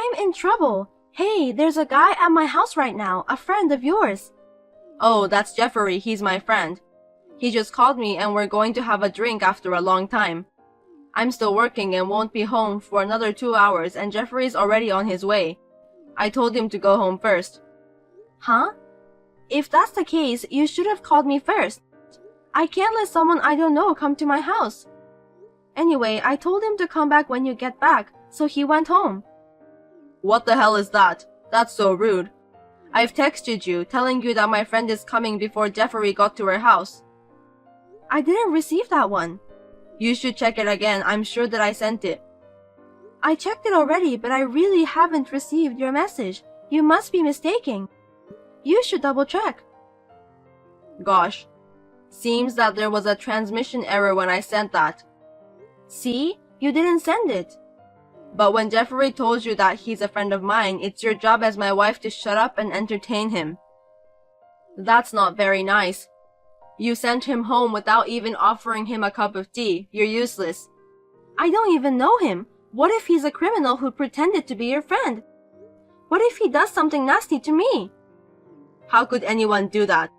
I'm in trouble. Hey, there's a guy at my house right now, a friend of yours. Oh, that's Jeffrey. He's my friend. He just called me and we're going to have a drink after a long time. I'm still working and won't be home for another 2 hours and Jeffrey's already on his way. I told him to go home first. Huh? If that's the case, you should have called me first. I can't let someone I don't know come to my house. Anyway, I told him to come back when you get back, so he went home. What the hell is that? That's so rude. I've texted you, telling you that my friend is coming before Jeffrey got to her house. I didn't receive that one. You should check it again. I'm sure that I sent it. I checked it already, but I really haven't received your message. You must be mistaken. You should double check. Gosh. Seems that there was a transmission error when I sent that. See? You didn't send it. But when Jeffrey told you that he's a friend of mine, it's your job as my wife to shut up and entertain him. That's not very nice. You sent him home without even offering him a cup of tea. You're useless. I don't even know him. What if he's a criminal who pretended to be your friend? What if he does something nasty to me? How could anyone do that?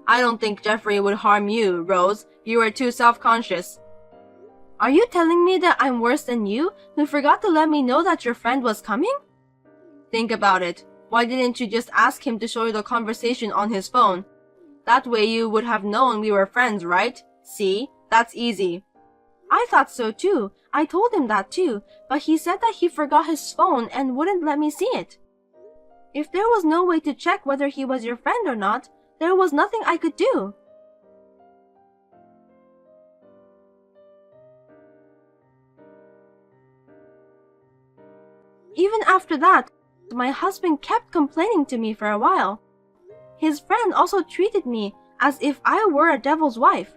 I don't think Jeffrey would harm you, Rose. You are too self-conscious. Are you telling me that I'm worse than you, who forgot to let me know that your friend was coming? Think about it. Why didn't you just ask him to show you the conversation on his phone? That way you would have known we were friends, right? See? That's easy. I thought so too. I told him that too, but he said that he forgot his phone and wouldn't let me see it. If there was no way to check whether he was your friend or not, there was nothing I could do. Even after that, my husband kept complaining to me for a while. His friend also treated me as if I were a devil's wife.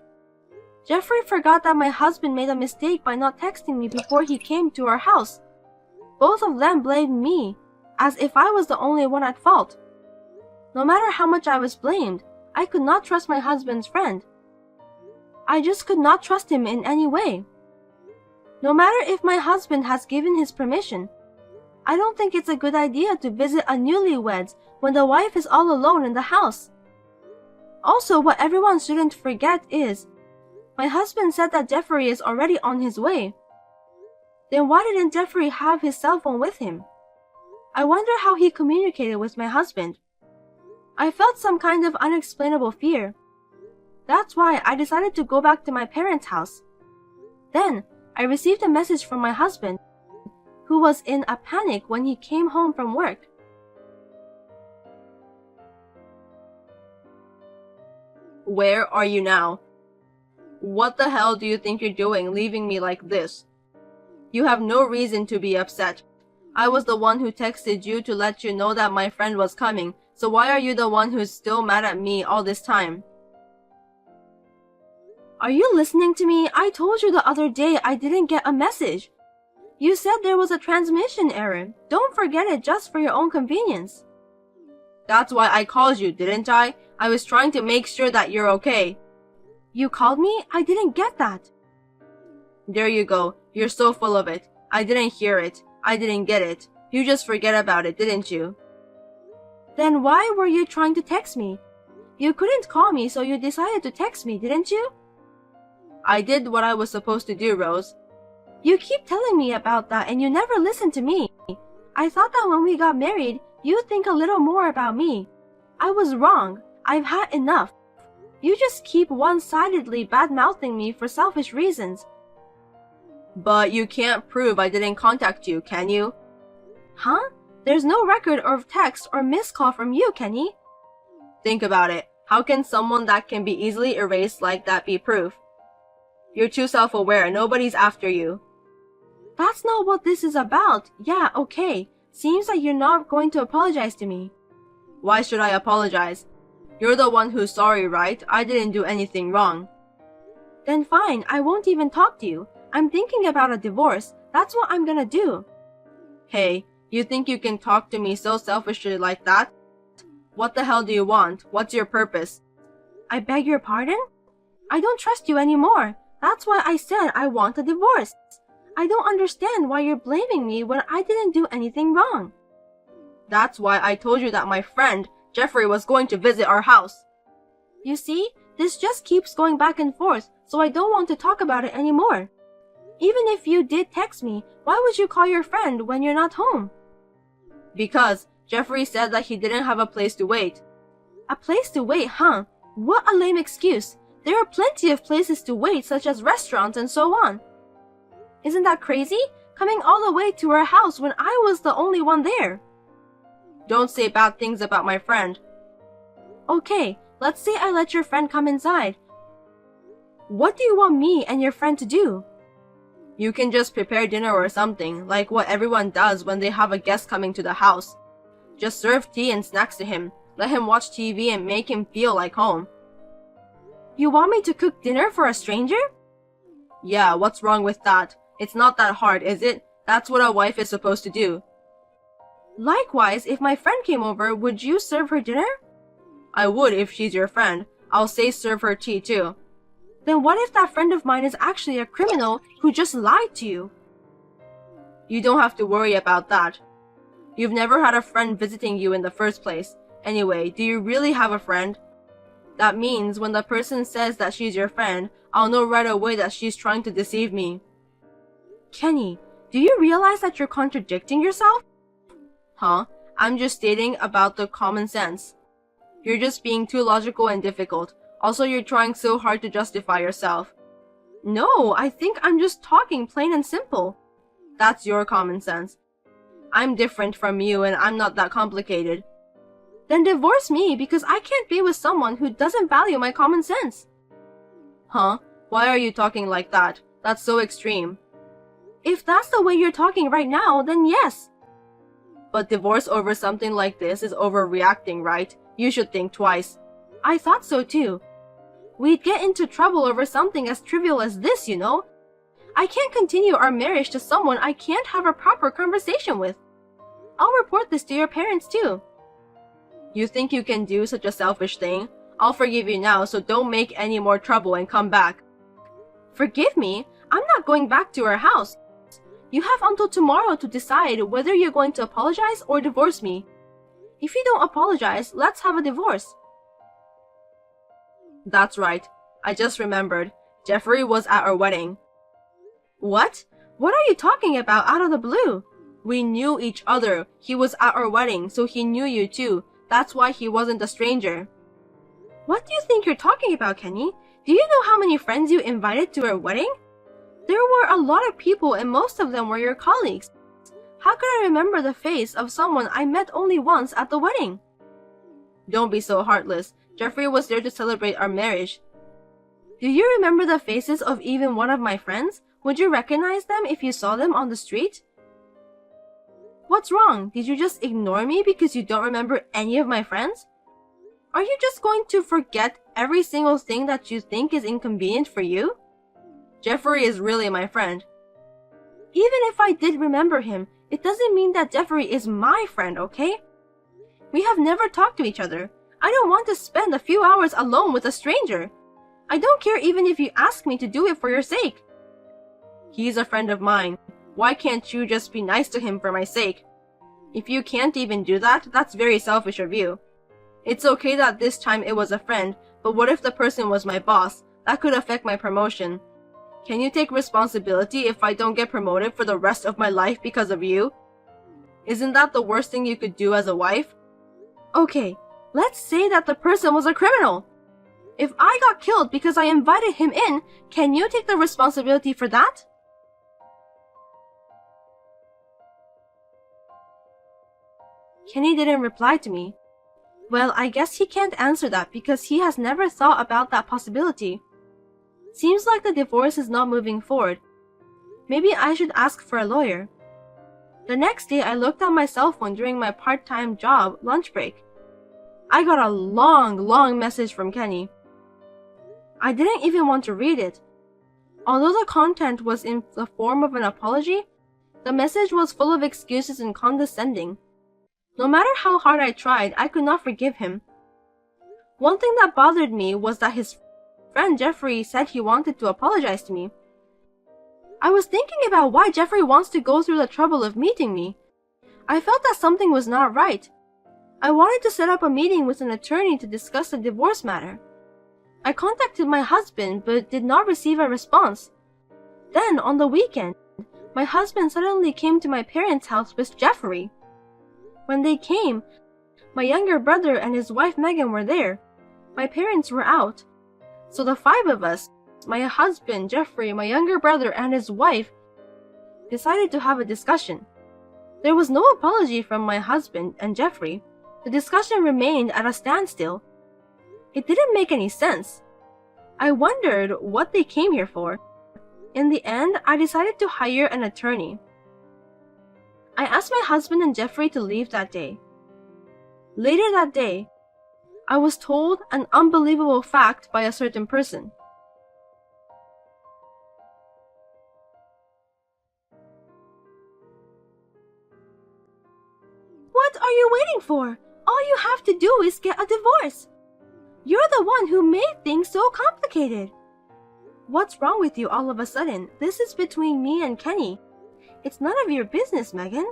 Jeffrey forgot that my husband made a mistake by not texting me before he came to our house. Both of them blamed me, as if I was the only one at fault. No matter how much I was blamed, I could not trust my husband's friend. I just could not trust him in any way. No matter if my husband has given his permission, I don't think it's a good idea to visit a newlyweds when the wife is all alone in the house. Also, what everyone shouldn't forget is, my husband said that Jeffrey is already on his way. Then why didn't Jeffrey have his cell phone with him? I wonder how he communicated with my husband. I felt some kind of unexplainable fear. That's why I decided to go back to my parents' house. Then, I received a message from my husband, who was in a panic when he came home from work. Where are you now? What the hell do you think you're doing, leaving me like this? You have no reason to be upset. I was the one who texted you to let you know that my friend was coming, so why are you the one who's still mad at me all this time? Are you listening to me? I told you the other day I didn't get a message. You said there was a transmission error. Don't forget it just for your own convenience. That's why I called you, didn't I? I was trying to make sure that you're okay. You called me? I didn't get that. There you go. You're so full of it. I didn't hear it. I didn't get it. You just forget about it, didn't you? Then why were you trying to text me? You couldn't call me, so you decided to text me, didn't you? I did what I was supposed to do, Rose. You keep telling me about that and you never listen to me. I thought that when we got married, you'd think a little more about me. I was wrong. I've had enough. You just keep one-sidedly bad-mouthing me for selfish reasons. But you can't prove I didn't contact you, can you? Huh? There's no record of text or missed call from you, Kenny. Think about it. How can someone that can be easily erased like that be proof? You're too self-aware. Nobody's after you. That's not what this is about. Yeah, okay. Seems like you're not going to apologize to me. Why should I apologize? You're the one who's sorry, right? I didn't do anything wrong. Then fine, I won't even talk to you. I'm thinking about a divorce. That's what I'm gonna do. Hey, you think you can talk to me so selfishly like that? What the hell do you want? What's your purpose? I beg your pardon? I don't trust you anymore. That's why I said I want a divorce. I don't understand why you're blaming me when I didn't do anything wrong. That's why I told you that my friend, Jeffrey, was going to visit our house. You see, this just keeps going back and forth, so I don't want to talk about it anymore. Even if you did text me, why would you call your friend when you're not home? Because Jeffrey said that he didn't have a place to wait. A place to wait, huh? What a lame excuse. There are plenty of places to wait, such as restaurants and so on. Isn't that crazy? Coming all the way to our house when I was the only one there. Don't say bad things about my friend. Okay, let's say I let your friend come inside. What do you want me and your friend to do? You can just prepare dinner or something, like what everyone does when they have a guest coming to the house. Just serve tea and snacks to him, let him watch TV and make him feel like home. You want me to cook dinner for a stranger? Yeah, what's wrong with that? It's not that hard, is it? That's what a wife is supposed to do. Likewise, if my friend came over, would you serve her dinner? I would if she's your friend. I'll say serve her tea too. Then what if that friend of mine is actually a criminal who just lied to you? You don't have to worry about that. You've never had a friend visiting you in the first place. Anyway, do you really have a friend? That means when the person says that she's your friend, I'll know right away that she's trying to deceive me. Kenny, do you realize that you're contradicting yourself? Huh? I'm just stating about the common sense. You're just being too logical and difficult. Also, you're trying so hard to justify yourself. No, I think I'm just talking plain and simple. That's your common sense. I'm different from you and I'm not that complicated. Then divorce me because I can't be with someone who doesn't value my common sense. Huh? Why are you talking like that? That's so extreme. If that's the way you're talking right now, then yes. But divorce over something like this is overreacting, right? You should think twice. I thought so too. We'd get into trouble over something as trivial as this, you know? I can't continue our marriage to someone I can't have a proper conversation with. I'll report this to your parents too. You think you can do such a selfish thing? I'll forgive you now, so don't make any more trouble and come back. Forgive me? I'm not going back to our house. You have until tomorrow to decide whether you're going to apologize or divorce me. If you don't apologize, let's have a divorce. That's right. I just remembered. Jeffrey was at our wedding. What? What are you talking about out of the blue? We knew each other. He was at our wedding, so he knew you too. That's why he wasn't a stranger. What do you think you're talking about, Kenny? Do you know how many friends you invited to our wedding? There were a lot of people and most of them were your colleagues. How could I remember the face of someone I met only once at the wedding? Don't be so heartless. Jeffrey was there to celebrate our marriage. Do you remember the faces of even one of my friends? Would you recognize them if you saw them on the street? What's wrong? Did you just ignore me because you don't remember any of my friends? Are you just going to forget every single thing that you think is inconvenient for you? Jeffrey is really my friend. Even if I did remember him, it doesn't mean that Jeffrey is my friend, okay? We have never talked to each other. I don't want to spend a few hours alone with a stranger. I don't care even if you ask me to do it for your sake. He's a friend of mine. Why can't you just be nice to him for my sake? If you can't even do that, that's very selfish of you. It's okay that this time it was a friend, but what if the person was my boss? That could affect my promotion. Can you take responsibility if I don't get promoted for the rest of my life because of you? Isn't that the worst thing you could do as a wife? Okay, let's say that the person was a criminal. If I got killed because I invited him in, can you take the responsibility for that? Kenny didn't reply to me. Well, I guess he can't answer that because he has never thought about that possibility. Seems like the divorce is not moving forward. Maybe I should ask for a lawyer. The next day, I looked at my cell phone during my part-time job lunch break. I got a long message from Kenny. I didn't even want to read it. Although the content was in the form of an apology, the message was full of excuses and condescending. No matter how hard I tried, I could not forgive him. One thing that bothered me was that his friend Jeffrey said he wanted to apologize to me. I was thinking about why Jeffrey wants to go through the trouble of meeting me. I felt that something was not right. I wanted to set up a meeting with an attorney to discuss the divorce matter. I contacted my husband but did not receive a response. Then, on the weekend, my husband suddenly came to my parents' house with Jeffrey. When they came, my younger brother and his wife Megan were there. My parents were out. So the 5 of us, my husband, Jeffrey, my younger brother, and his wife, decided to have a discussion. There was no apology from my husband and Jeffrey. The discussion remained at a standstill. It didn't make any sense. I wondered what they came here for. In the end, I decided to hire an attorney. I asked my husband and Jeffrey to leave that day. Later that day, I was told an unbelievable fact by a certain person. What are you waiting for? All you have to do is get a divorce. You're the one who made things so complicated. What's wrong with you all of a sudden? This is between me and Kenny. It's none of your business, Megan.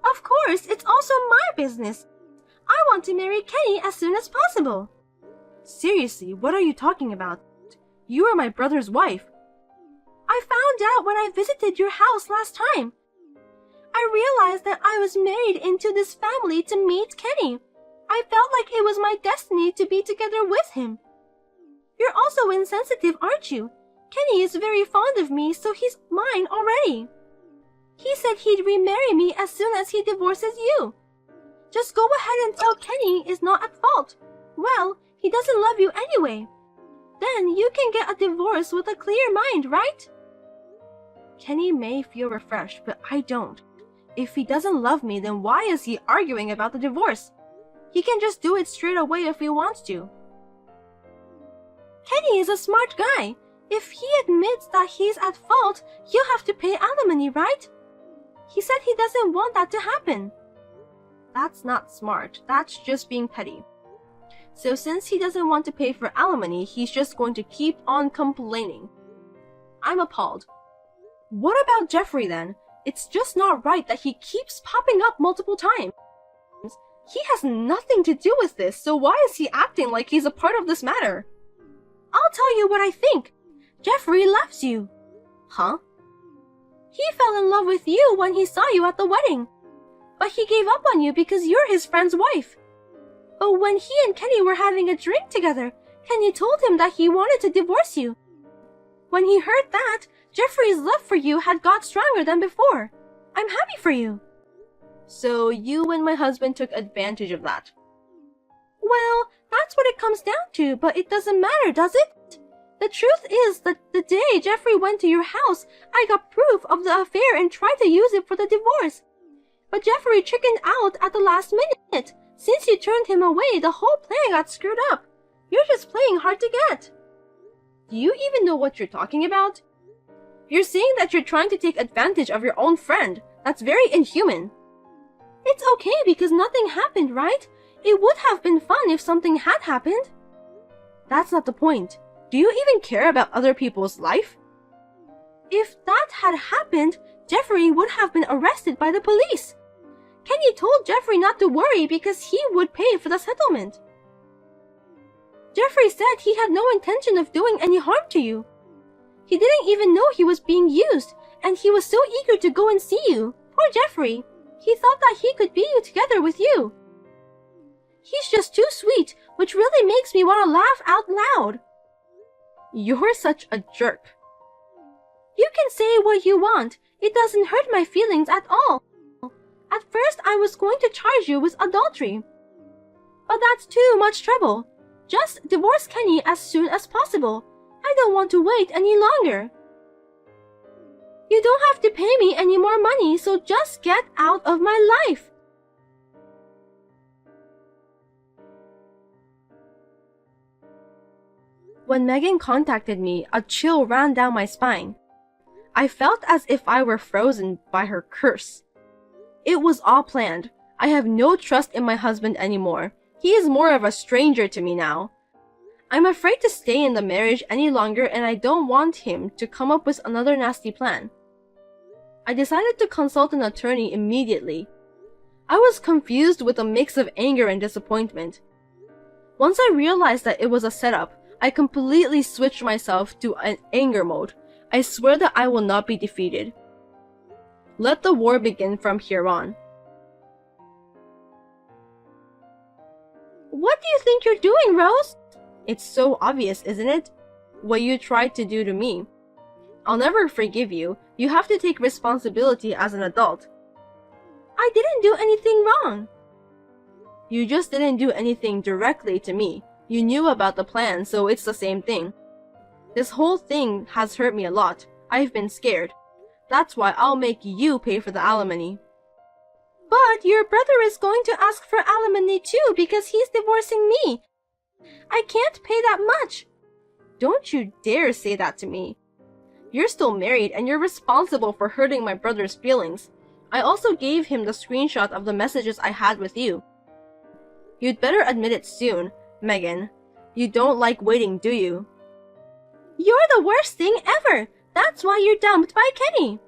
Of course, it's also my business. I want to marry Kenny as soon as possible. Seriously, what are you talking about? You are my brother's wife. I found out when I visited your house last time. I realized that I was married into this family to meet Kenny. I felt like it was my destiny to be together with him. You're also insensitive, aren't you? Kenny is very fond of me, so he's mine already. He said he'd remarry me as soon as he divorces you. Just go ahead and tell Kenny is not at fault. Well, he doesn't love you anyway. Then you can get a divorce with a clear mind, right? Kenny may feel refreshed, but I don't. If he doesn't love me, then why is he arguing about the divorce? He can just do it straight away if he wants to. Kenny is a smart guy. If he admits that he's at fault, you have to pay alimony, right? He said he doesn't want that to happen. That's not smart. That's just being petty. So since he doesn't want to pay for alimony, he's just going to keep on complaining. I'm appalled. What about Jeffrey then? It's just not right that he keeps popping up multiple times. He has nothing to do with this, so why is he acting like he's a part of this matter? I'll tell you what I think. Jeffrey loves you. Huh? He fell in love with you when he saw you at the wedding. But he gave up on you because you're his friend's wife. But when he and Kenny were having a drink together, Kenny told him that he wanted to divorce you. When he heard that, Jeffrey's love for you had got stronger than before. I'm happy for you. So you and my husband took advantage of that. Well, that's what it comes down to, but it doesn't matter, does it? The truth is that the day Jeffrey went to your house, I got proof of the affair and tried to use it for the divorce. But Jeffrey chickened out at the last minute. Since you turned him away, the whole plan got screwed up. You're just playing hard to get. Do you even know what you're talking about? You're saying that you're trying to take advantage of your own friend. That's very inhuman. It's okay because nothing happened, right? It would have been fun if something had happened. That's not the point. Do you even care about other people's life? If that had happened, Jeffrey would have been arrested by the police. Kenny told Jeffrey not to worry because he would pay for the settlement. Jeffrey said he had no intention of doing any harm to you. He didn't even know he was being used, and he was so eager to go and see you. Poor Jeffrey. He thought that he could be together with you. He's just too sweet, which really makes me want to laugh out loud. You're such a jerk. You can say what you want. It doesn't hurt my feelings at all. At first, I was going to charge you with adultery. But that's too much trouble. Just divorce Kenny as soon as possible. I don't want to wait any longer. You don't have to pay me any more money, so just get out of my life. When Megan contacted me, a chill ran down my spine. I felt as if I were frozen by her curse. It was all planned. I have no trust in my husband anymore. He is more of a stranger to me now. I'm afraid to stay in the marriage any longer, and I don't want him to come up with another nasty plan. I decided to consult an attorney immediately. I was confused with a mix of anger and disappointment. Once I realized that it was a setup, I completely switched myself to an anger mode. I swear that I will not be defeated. Let the war begin from here on. What do you think you're doing, Rose? It's so obvious, isn't it? What you tried to do to me. I'll never forgive you. You have to take responsibility as an adult. I didn't do anything wrong. You just didn't do anything directly to me. You knew about the plan, so it's the same thing. This whole thing has hurt me a lot. I've been scared. That's why I'll make you pay for the alimony. But your brother is going to ask for alimony too because he's divorcing me. I can't pay that much. Don't you dare say that to me. You're still married and you're responsible for hurting my brother's feelings. I also gave him the screenshot of the messages I had with you. You'd better admit it soon, Megan. You don't like waiting, do you? You're the worst thing ever! That's why you're dumped by Kenny!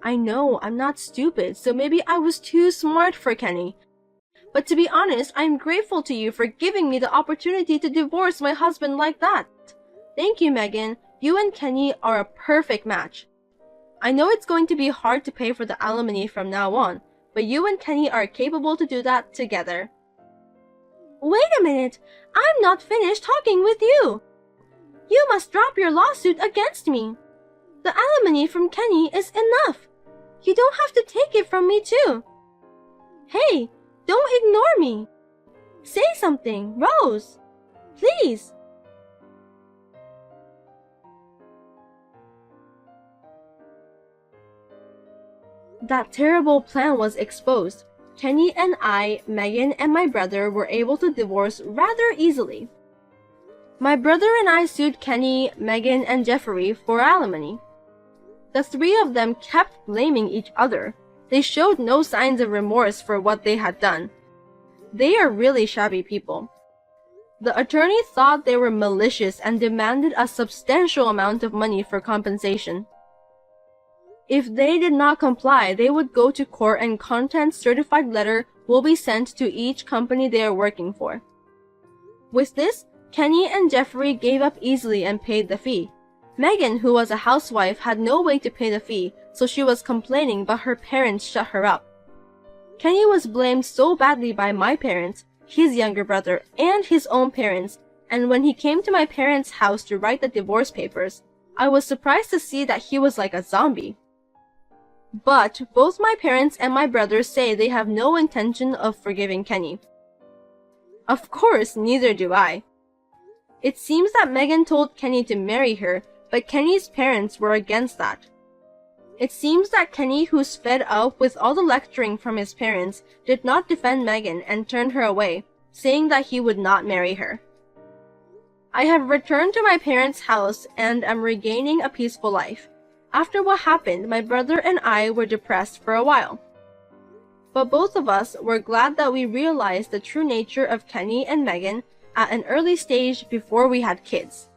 I know, I'm not stupid, so maybe I was too smart for Kenny. But to be honest, I'm grateful to you for giving me the opportunity to divorce my husband like that. Thank you, Megan. You and Kenny are a perfect match. I know it's going to be hard to pay for the alimony from now on, but you and Kenny are capable to do that together. Wait a minute! I'm not finished talking with you! You must drop your lawsuit against me. The alimony from Kenny is enough. You don't have to take it from me too. Hey, don't ignore me. Say something, Rose. Please. That terrible plan was exposed. Kenny and I, Megan and my brother were able to divorce rather easily. My brother and I sued Kenny, Megan, and Jeffrey for alimony. The three of them kept blaming each other. They showed no signs of remorse for what they had done. They are really shabby people. The attorney thought they were malicious and demanded a substantial amount of money for compensation. If they did not comply, they would go to court and content-certified letter will be sent to each company they are working for. With this, Kenny and Jeffrey gave up easily and paid the fee. Megan, who was a housewife, had no way to pay the fee, so she was complaining, but her parents shut her up. Kenny was blamed so badly by my parents, his younger brother, and his own parents, and when he came to my parents' house to write the divorce papers, I was surprised to see that he was like a zombie. But both my parents and my brother say they have no intention of forgiving Kenny. Of course, neither do I. It seems that Megan told Kenny to marry her, but Kenny's parents were against that. It seems that Kenny, who's fed up with all the lecturing from his parents, did not defend Megan and turned her away, saying that he would not marry her. I have returned to my parents' house and am regaining a peaceful life. After what happened, my brother and I were depressed for a while. But both of us were glad that we realized the true nature of Kenny and Megan at an early stage before we had kids.